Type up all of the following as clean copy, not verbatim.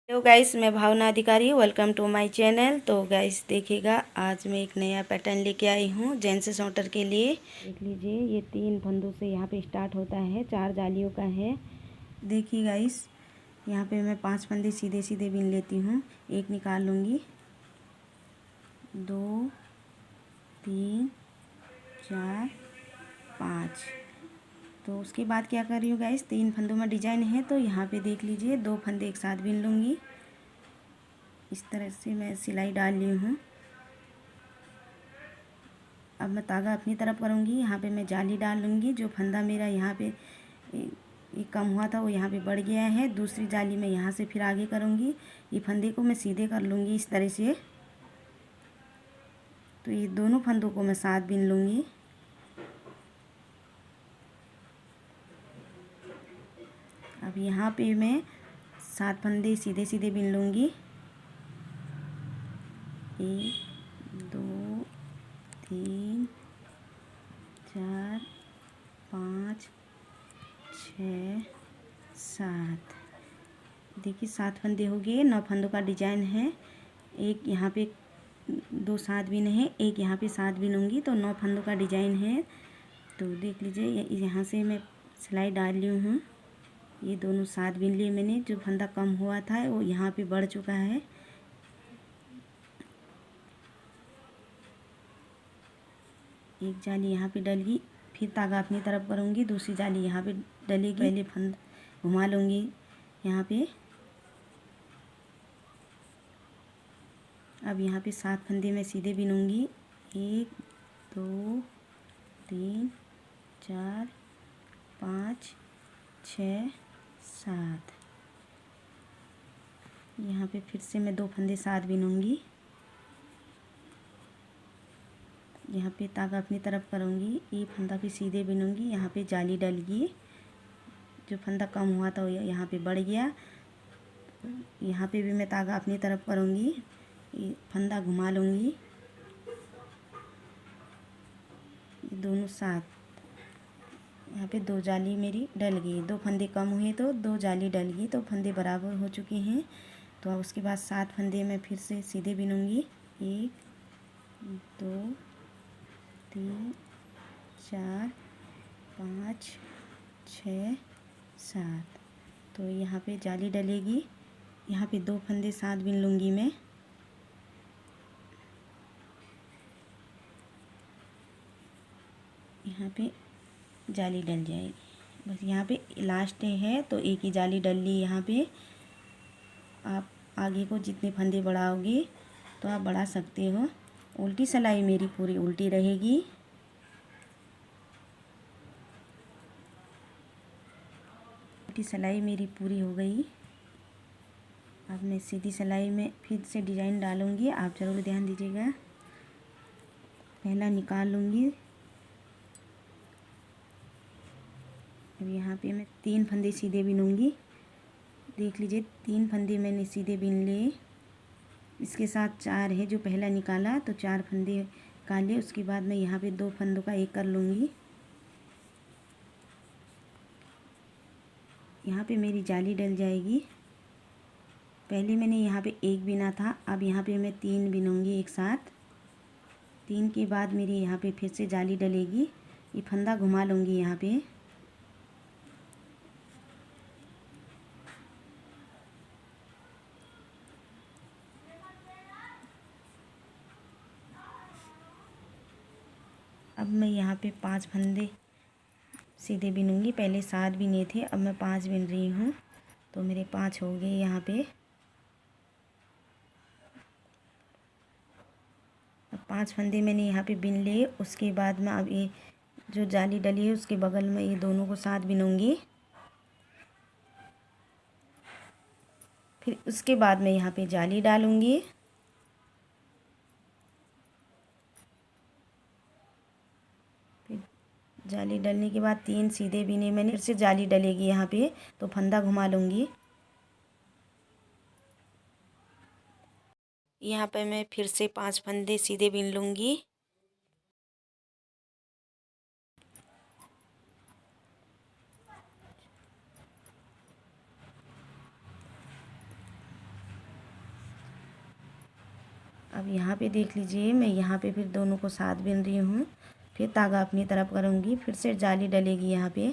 Hello guys, मैं भावना अधिकारी, welcome to my channel. तो गाइस देखिएगा, आज मैं एक नया पैटर्न लेके आई हूँ जेंट्स स्वेटर के लिए। देख लीजिए, ये 3 फंदों से यहाँ पे स्टार्ट होता है, 4 जालियों का है। देखिए गाइस, यहाँ पे मैं 5 फंदे सीधे सीधे बीन लेती हूँ। एक निकाल लूँगी, 2 3 4 5। तो उसके बाद क्या कर रही हूँ गाइस, 3 फंदों में डिजाइन है तो यहाँ पे देख लीजिए 2 फंदे एक साथ बीन लूँगी। इस तरह से मैं सिलाई डाल ली हूँ। अब मैं तागा अपनी तरफ करूँगी, यहाँ पे मैं जाली डाल लूँगी। जो फंदा मेरा यहाँ पे ये कम हुआ था वो यहाँ पे बढ़ गया है। दूसरी जाली मैं यहाँ से फिर आगे करूँगी। ये फंदे को मैं सीधे कर लूँगी इस तरह से। तो ये दोनों फंदों को मैं साथ बीन लूँगी। अब यहाँ पे मैं 7 फंदे सीधे सीधे बीन लूँगी। 1 2 3 4 5 6 7। देखिए 7 फंदे हो गए। 9 फंदों का डिजाइन है। एक यहाँ पे 2 साथ बीन है, एक यहाँ पे साथ बीनूंगी तो 9 फंदों का डिजाइन है। तो देख लीजिए, यहाँ से मैं सिलाई डाल ली हूँ। ये दोनों साथ बीन लिए मैंने। जो फंदा कम हुआ था वो यहाँ पे बढ़ चुका है। एक जाली यहाँ पे डल गई, फिर तागा अपनी तरफ करूँगी। दूसरी जाली यहाँ पे डलेगी। पहले फंद घुमा लूँगी यहाँ पे। अब यहाँ पे 7 फंदे मैं सीधे बीनूंगी। 1 2 3 4 5 6 7। यहाँ पे फिर से मैं 2 फंदे साथ बीनूंगी। यहाँ पे तागा अपनी तरफ करूँगी, ये फंदा भी सीधे बीनूंगी। यहाँ पे जाली डल गई। जो फंदा कम हुआ था वो यहाँ पे बढ़ गया। यहाँ पे भी मैं तागा अपनी तरफ करूँगी, ये फंदा घुमा लूँगी। ये दोनों साथ, यहाँ पे 2 जाली मेरी डल गई। 2 फंदे कम हुए तो 2 जाली डल गई, तो फंदे बराबर हो चुके हैं। तो अब उसके बाद 7 फंदे मैं फिर से सीधे बीनूंगी। 1 2 3 4 5 6 7। तो यहाँ पे जाली डलेगी। यहाँ पे 2 फंदे साथ बीन लूँगी मैं। यहाँ पे जाली डल जाएगी। बस यहाँ पे लास्ट है तो एक ही जाली डल ली यहाँ पे। आप आगे को जितने फंदे बढ़ाओगे तो आप बढ़ा सकते हो। उल्टी सिलाई मेरी पूरी उल्टी रहेगी। उल्टी सिलाई मेरी पूरी हो गई। अब मैं सीधी सिलाई में फिर से डिजाइन डालूँगी, आप ज़रूर ध्यान दीजिएगा। पहला निकाल लूँगी। अब यहाँ पे मैं 3 फंदे सीधे बीनूंगी। देख लीजिए, 3 फंदे मैंने सीधे बीन लिए। इसके साथ 4 है जो पहला निकाला, तो 4 फंदे निकाले। उसके बाद मैं यहाँ पे 2 फंदों का एक कर लूँगी। यहाँ पे मेरी जाली डल जाएगी। पहले मैंने यहाँ पे 1 बिना था, अब यहाँ पे मैं 3 बिनूंगी एक साथ। 3 के बाद मेरी यहाँ पे फिर से जाली डलेगी। ये फंदा घुमा लूँगी यहाँ पे। अब मैं यहाँ पे 5 फंदे सीधे बीनूंगी। पहले 7 बिने थे, अब मैं 5 बिन रही हूँ। तो मेरे 5 हो गए यहाँ पे। अब 5 फंदे मैंने यहाँ पे बिन लिए। उसके बाद मैं अब ये जो जाली डली है उसके बगल में ये दोनों को साथ बिनूंगी। फिर उसके बाद मैं यहाँ पे जाली डालूँगी। फिर जाली डलने के बाद 3 सीधे बिने मैंने। फिर से जाली डलेगी यहाँ पे, तो फंदा घुमा लूँगी। यहाँ पे मैं फिर से 5 फंदे सीधे बिन लूँगी। अब यहाँ पे देख लीजिए, मैं यहाँ पे फिर दोनों को साथ बिन रही हूँ। फिर धागा अपनी तरफ करूँगी, फिर से जाली डलेगी यहाँ पे।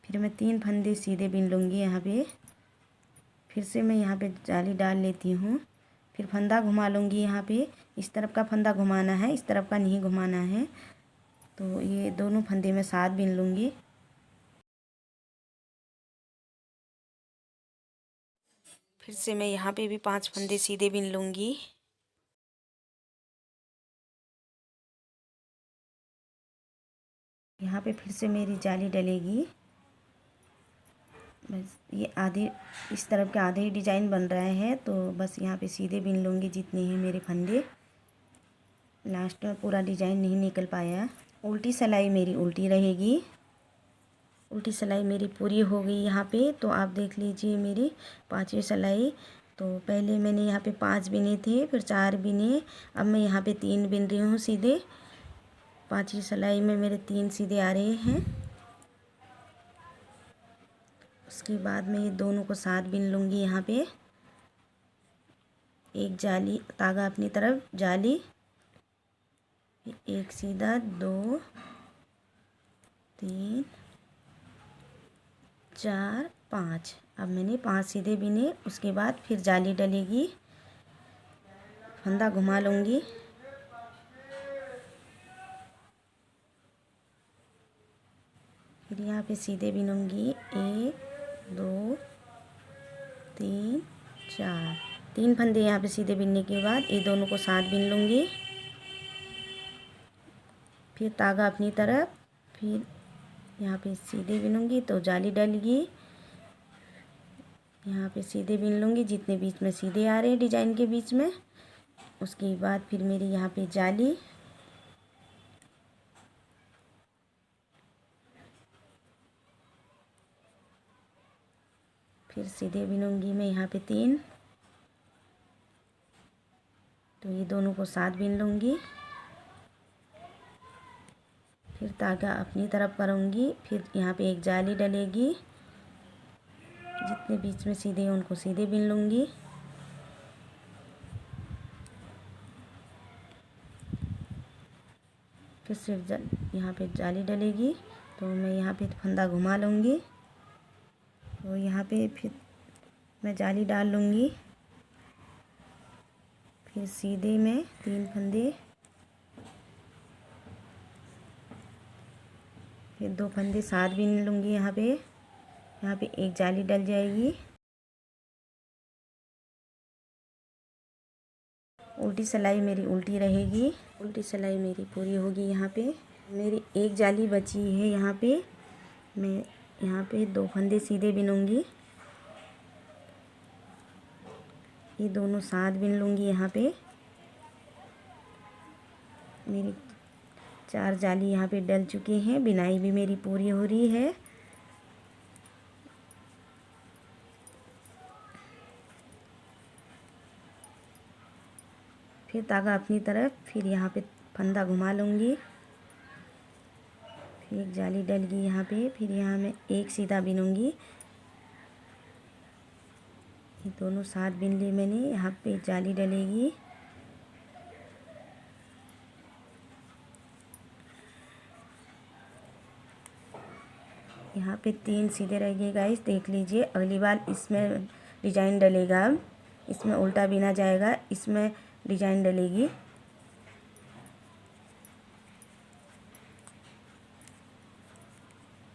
फिर मैं 3 फंदे सीधे बिन लूँगी यहाँ पे। फिर से मैं यहाँ पे जाली डाल लेती हूँ। फिर फंदा घुमा लूँगी यहाँ पे। इस तरफ का फंदा घुमाना है, इस तरफ का नहीं घुमाना है। तो ये दोनों फंदे मैं साथ बिन लूँगी। फिर से मैं यहाँ पे भी 5 फंदे सीधे बिन लूँगी। यहाँ पे फिर से मेरी जाली डलेगी। बस ये आधे, इस तरफ के आधे ही डिजाइन बन रहा है, तो बस यहाँ पे सीधे बिन लूँगी जितने हैं मेरे फंदे। लास्ट में पूरा डिजाइन नहीं निकल पाया। उल्टी सिलाई मेरी उल्टी रहेगी। उल्टी सिलाई मेरी पूरी हो गई यहाँ पे। तो आप देख लीजिए मेरी 5वीं सिलाई। तो पहले मैंने यहाँ पे 5 बिने थे, फिर 4 बिने। अब मैं यहाँ पे 3 बिन रही हूँ सीधे। 5वीं सिलाई में मेरे 3 सीधे आ रहे हैं। उसके बाद मैं ये दोनों को साथ बिन लूँगी यहाँ पे। एक जाली, धागा अपनी तरफ, जाली, एक सीधा, 2 3 4 5। अब मैंने 5 सीधे बिने। उसके बाद फिर जाली डलेगी, फंदा घुमा लूँगी। फिर यहाँ पे सीधे बिनूंगी, 1 2 3 4। 3 फंदे यहाँ पे सीधे बिनने के बाद ये दोनों को साथ बिन लूँगी। फिर धागा अपनी तरफ, फिर यहाँ पे सीधे बिनूंगी तो जाली डलेगी। यहाँ पे सीधे बिन लूँगी जितने बीच में सीधे आ रहे हैं डिजाइन के बीच में। उसके बाद फिर मेरी यहाँ पे जाली, फिर सीधे बिनूंगी मैं यहाँ पे 3। तो ये दोनों को साथ बिन लूँगी। फिर धागा अपनी तरफ करूँगी। फिर यहाँ पे एक जाली डलेगी, जितने बीच में सीधे हैं उनको सीधे बिन लूँगी। फिर सिर्फ यहाँ पे जाली डलेगी, तो मैं यहाँ पे फंदा घुमा लूँगी। तो यहाँ पे फिर मैं जाली डाल लूँगी। फिर सीधे में 3 फंदे, फिर 2 फंदे साथ बिन लूँगी। यहाँ पे एक जाली डल जाएगी। उल्टी सिलाई मेरी उल्टी रहेगी। उल्टी सिलाई मेरी पूरी होगी। यहाँ पे मेरी एक जाली बची है। यहाँ पे मैं यहाँ पे 2 फंदे सीधे बिनूंगी। ये दोनों साथ बिन लूँगी। यहाँ पे मेरी 4 जाली यहाँ पे डल चुकी हैं। बिनाई भी मेरी पूरी हो रही है। फिर धागा अपनी तरफ, फिर यहाँ पे फंदा घुमा लूँगी। फिर एक जाली डल गई यहाँ पे। फिर यहाँ मैं एक सीधा बिनूंगी। ये दोनों साथ बिन लिए मैंने। यहाँ पे जाली डलेगी। यहाँ पे 3 सीधे रह गए गाइस, देख लीजिए। अगली बार इसमें डिजाइन डलेगा। अब इसमें उल्टा बिना जाएगा, इसमें डिजाइन डलेगी।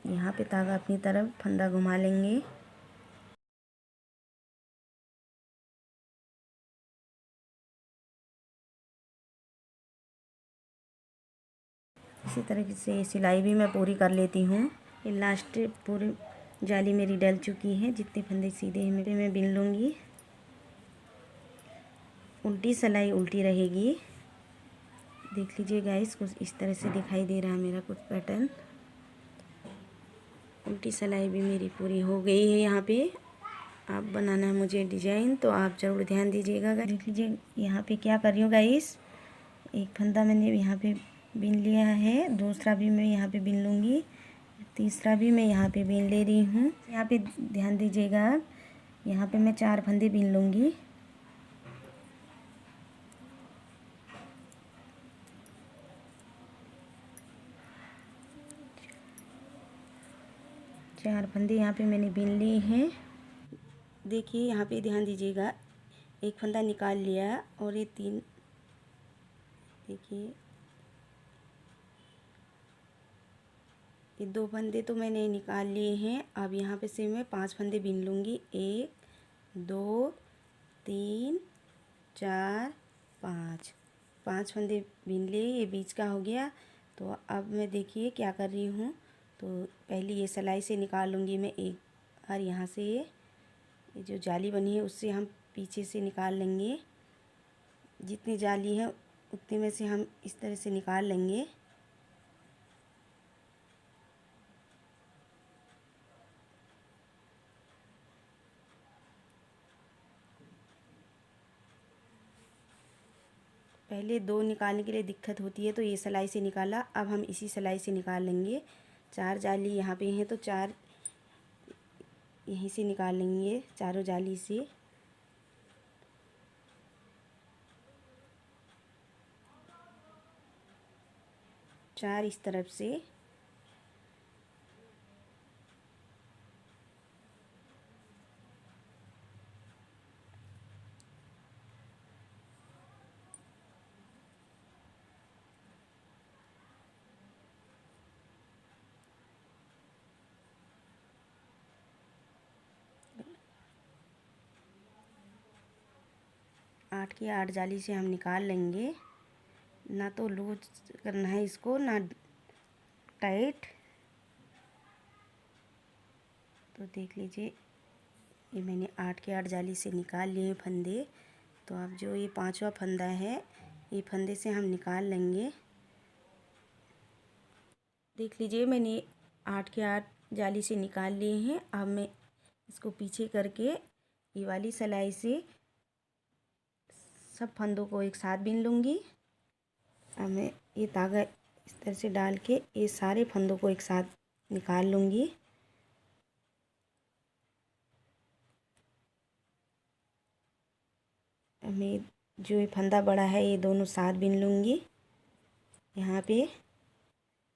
यहाँ पे धागा अपनी तरफ, फंदा घुमा लेंगे। इसी तरीके से सिलाई भी मैं पूरी कर लेती हूँ। ये लास्ट पूरी जाली मेरी डल चुकी है। जितने फंदे सीधे हैं मेरे, मैं बिन लूँगी। उल्टी सिलाई उल्टी रहेगी। देख लीजिए गाइस, कुछ इस तरह से दिखाई दे रहा है मेरा कुछ पैटर्न। उल्टी सिलाई भी मेरी पूरी हो गई है। यहाँ पे आप बनाना है मुझे डिजाइन, तो आप ज़रूर ध्यान दीजिएगा। देख लीजिए यहाँ पे क्या कर रही हूँ गाइस। एक फंदा मैंने यहाँ पे बिन लिया है, दूसरा भी मैं यहाँ पे बिन लूँगी, तीसरा भी मैं यहाँ पे बिन ले रही हूँ। यहाँ पे ध्यान दीजिएगा। यहाँ पे मैं 4 फंदे बिन लूँगी। 4 फंदे यहाँ पे मैंने बीन लिए हैं। देखिए यहाँ पे ध्यान दीजिएगा, एक फंदा निकाल लिया और ये 3, देखिए ये 2 फंदे तो मैंने निकाल लिए हैं। अब यहाँ पे से मैं 5 फंदे बीन लूँगी। 1 2 3 4 5 फंदे बीन लिए। ये बीच का हो गया। तो अब मैं देखिए क्या कर रही हूँ। तो पहले ये सिलाई से निकाल लूँगी मैं एक बार। यहाँ से ये जो जाली बनी है उससे हम पीछे से निकाल लेंगे। जितनी जाली है उतने में से हम इस तरह से निकाल लेंगे। पहले 2 निकालने के लिए दिक्कत होती है तो ये सिलाई से निकाला। अब हम इसी सिलाई से निकाल लेंगे। 4 जाली यहाँ पे हैं तो 4 यहीं से निकाल लेंगे, चारों जाली से। चार इस तरफ से। आठ की 8 जाली से हम निकाल लेंगे। ना तो लूज करना है इसको, ना टाइट। तो देख लीजिए ये मैंने 8 के 8 जाली से निकाल लिए फंदे। तो अब जो ये 5वां फंदा है ये फंदे से हम निकाल लेंगे। देख लीजिए मैंने 8 के 8 जाली से निकाल लिए हैं। अब मैं इसको पीछे करके ये वाली सिलाई से सब फंदों को एक साथ बीन लूँगी। अब मैं ये धागा इस तरह से डाल के ये सारे फंदों को एक साथ निकाल लूँगी। अब मैं जो ये फंदा बड़ा है ये दोनों साथ बीन लूँगी यहाँ पे।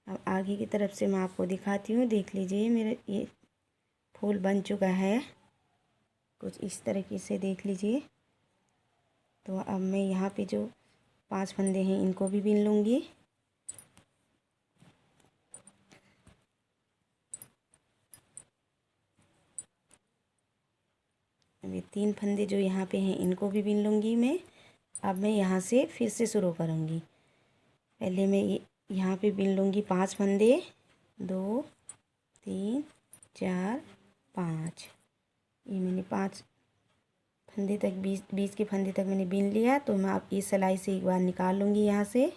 अब आगे की तरफ से मैं आपको दिखाती हूँ। देख लीजिए मेरा ये फूल बन चुका है कुछ इस तरीके से, देख लीजिए। तो अब मैं यहाँ पे जो 5 फंदे हैं इनको भी बीन लूँगी। अब ये 3 फंदे जो यहाँ पे हैं इनको भी बीन लूँगी मैं। अब मैं यहाँ से फिर से शुरू करूँगी। पहले मैं ये यहाँ पे बीन लूँगी 5 फंदे। 2 3 4 5। ये मैंने 5 फंदे तक, 20 के फंदे तक मैंने बीन लिया। तो मैं अब इस सिलाई से एक बार निकाल लूँगी यहाँ से।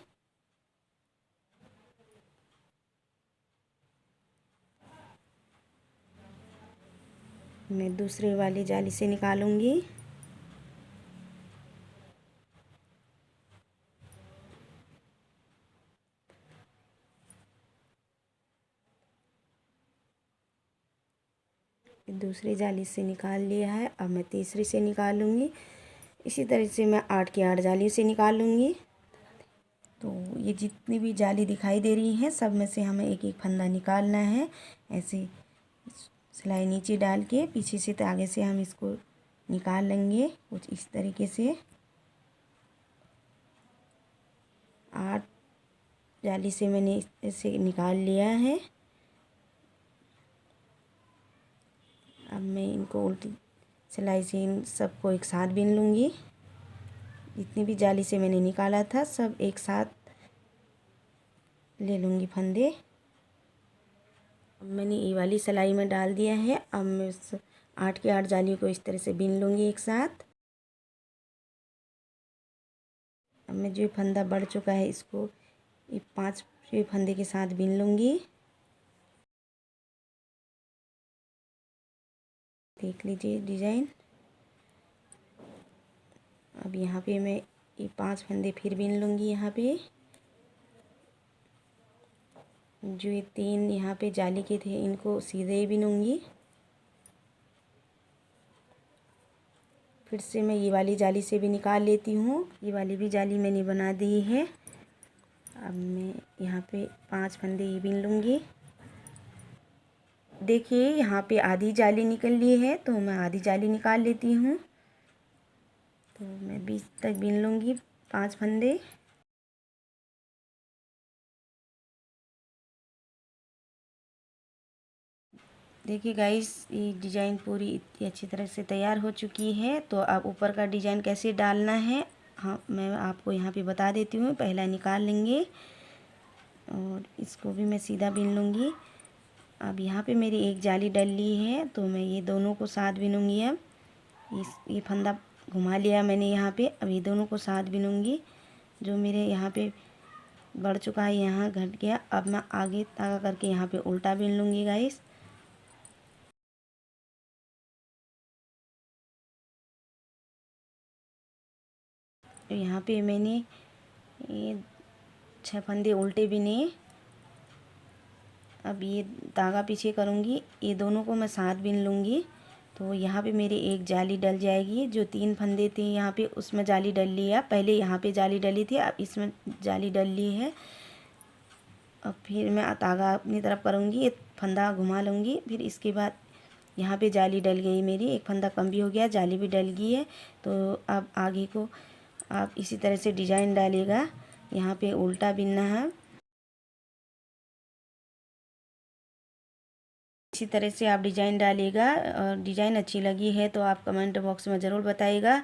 मैं दूसरे वाली जाली से निकालूँगी। दूसरी जाली से निकाल लिया है। अब मैं तीसरी से निकालूँगी। इसी तरह से मैं 8 की 8 जाली से निकाल लूँगी। तो ये जितनी भी जाली दिखाई दे रही हैं सब में से हमें एक एक फंदा निकालना है। ऐसे सिलाई नीचे डाल के पीछे से धागे से हम इसको निकाल लेंगे कुछ इस तरीके से। 8 जाली से मैंने इसे निकाल लिया है। अब मैं इनको उल्टी सिलाई से इन सबको एक साथ बीन लूँगी। जितनी भी जाली से मैंने निकाला था सब एक साथ ले लूँगी फंदे। अब मैंने ये वाली सिलाई में डाल दिया है। अब मैं उस 8 की 8 जालियों को इस तरह से बीन लूँगी एक साथ। अब मैं जो फंदा बढ़ चुका है इसको ये 5 फंदे के साथ बीन लूँगी। देख लीजिए डिज़ाइन। अब यहाँ पे मैं ये 5 फंदे फिर बीन लूँगी। यहाँ पे जो ये 3 यहाँ पे जाली के थे इनको सीधे बीनूँगी। फिर से मैं ये वाली जाली से भी निकाल लेती हूँ। ये वाली भी जाली मैंने बना दी है। अब मैं यहाँ पे 5 फंदे ये बीन लूँगी। देखिए यहाँ पे आधी जाली निकल ली है, तो मैं आधी जाली निकाल लेती हूँ। तो मैं 20 तक बीन लूँगी 5 फंदे। देखिए गाइस, ये डिज़ाइन पूरी इतनी अच्छी तरह से तैयार हो चुकी है। तो अब ऊपर का डिज़ाइन कैसे डालना है, हाँ मैं आपको यहाँ पे बता देती हूँ। पहला निकाल लेंगे और इसको भी मैं सीधा बीन लूँगी। अब यहाँ पे मेरी एक जाली डल ली है, तो मैं ये दोनों को साथ बीनूँगी। अब ये फंदा घुमा लिया मैंने यहाँ पे। अब ये दोनों को साथ बीनूँगी। जो मेरे यहाँ पे बढ़ चुका है, यहाँ घट गया। अब मैं आगे तागा करके यहाँ पे उल्टा बीन लूँगी गाइस। तो यहाँ पे मैंने ये 6 फंदे उल्टे बिने। अब ये धागा पीछे करूँगी, ये दोनों को मैं साथ बिन लूँगी। तो यहाँ पे मेरी एक जाली डल जाएगी। जो 3 फंदे थे यहाँ पे, उसमें जाली डल ली है। पहले यहाँ पे जाली डली थी, अब इसमें जाली डल ली है। अब फिर मैं धागा अपनी तरफ करूँगी, एक फंदा घुमा लूँगी। फिर इसके बाद यहाँ पे जाली डल गई मेरी, एक फंदा कम भी हो गया, जाली भी डल गई है। तो अब आगे को आप इसी तरह से डिज़ाइन डालिएगा। यहाँ पे उल्टा बिनना है। इसी तरह से आप डिज़ाइन डालिएगा। और डिज़ाइन अच्छी लगी है तो आप कमेंट बॉक्स में ज़रूर बताइएगा।